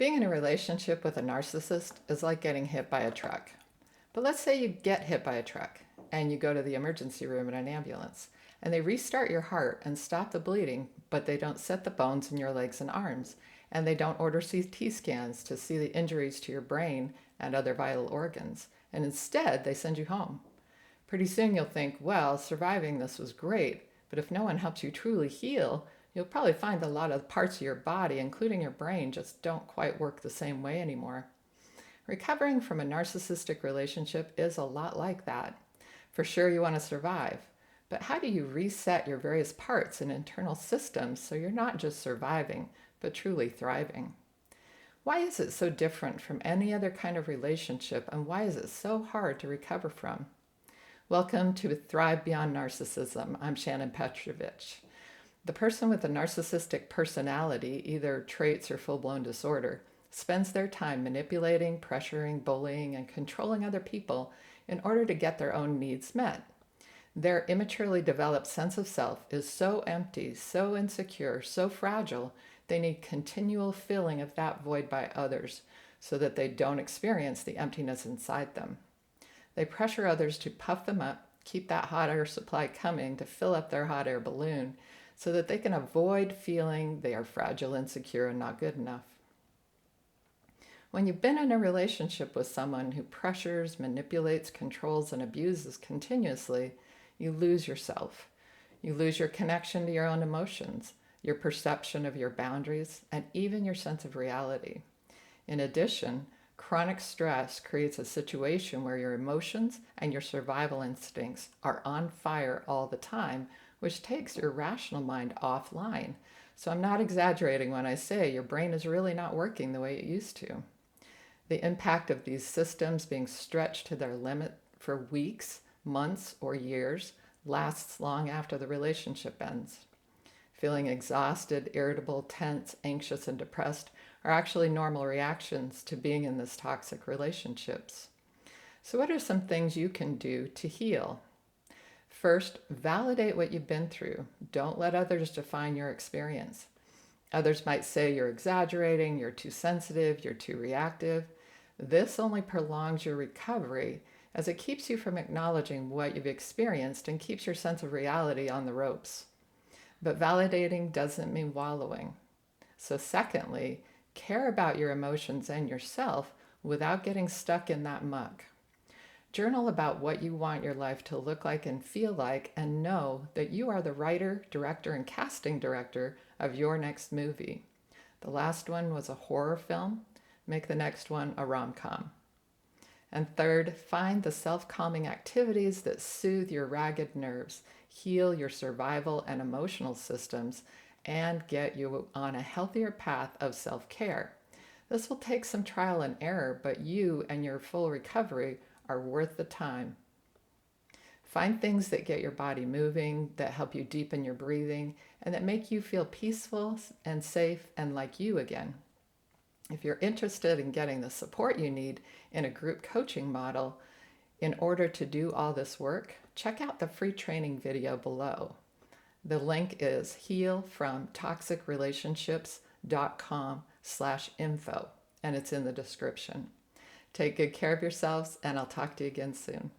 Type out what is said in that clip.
Being in a relationship with a narcissist is like getting hit by a truck. But let's say you get hit by a truck and you go to the emergency room in an ambulance and they restart your heart and stop the bleeding, but they don't set the bones in your legs and arms, and they don't order CT scans to see the injuries to your brain and other vital organs, and instead they send you home. Pretty soon you'll think, well, surviving this was great, but if no one helps you truly heal, you'll probably find a lot of parts of your body, including your brain, just don't quite work the same way anymore. Recovering from a narcissistic relationship is a lot like that. For sure, you want to survive, but how do you reset your various parts and internal systems so you're not just surviving, but truly thriving? Why is it so different from any other kind of relationship, and why is it so hard to recover from? Welcome to Thrive Beyond Narcissism. I'm Shannon Petrovich. The person with a narcissistic personality, either traits or full-blown disorder, spends their time manipulating, pressuring, bullying, and controlling other people in order to get their own needs met. Their immaturely developed sense of self is so empty, so insecure, so fragile, they need continual filling of that void by others so that they don't experience the emptiness inside them. They pressure others to puff them up, keep that hot air supply coming to fill up their hot air balloon so that they can avoid feeling they are fragile, insecure, and not good enough. When you've been in a relationship with someone who pressures, manipulates, controls, and abuses continuously, you lose yourself. You lose your connection to your own emotions, your perception of your boundaries, and even your sense of reality. In addition, chronic stress creates a situation where your emotions and your survival instincts are on fire all the time, which takes your rational mind offline. So I'm not exaggerating when I say your brain is really not working the way it used to. The impact of these systems being stretched to their limit for weeks, months, or years lasts long after the relationship ends. Feeling exhausted, irritable, tense, anxious, and depressed are actually normal reactions to being in this toxic relationships. So what are some things you can do to heal? First, validate what you've been through. Don't let others define your experience. Others might say you're exaggerating, you're too sensitive, you're too reactive. This only prolongs your recovery as it keeps you from acknowledging what you've experienced and keeps your sense of reality on the ropes. But validating doesn't mean wallowing. So secondly, care about your emotions and yourself without getting stuck in that muck. Journal about what you want your life to look like and feel like, and know that you are the writer, director, and casting director of your next movie. The last one was a horror film. Make the next one a rom-com. And third, find the self-calming activities that soothe your ragged nerves, heal your survival and emotional systems, and get you on a healthier path of self-care. This will take some trial and error, but you and your full recovery are worth the time. Find things that get your body moving, that help you deepen your breathing, and that make you feel peaceful and safe and like you again. If you're interested in getting the support you need in a group coaching model in order to do all this work, check out the free training video below. The link is healfromtoxicrelationships.com/info, and it's in the description. Take good care of yourselves, and I'll talk to you again soon.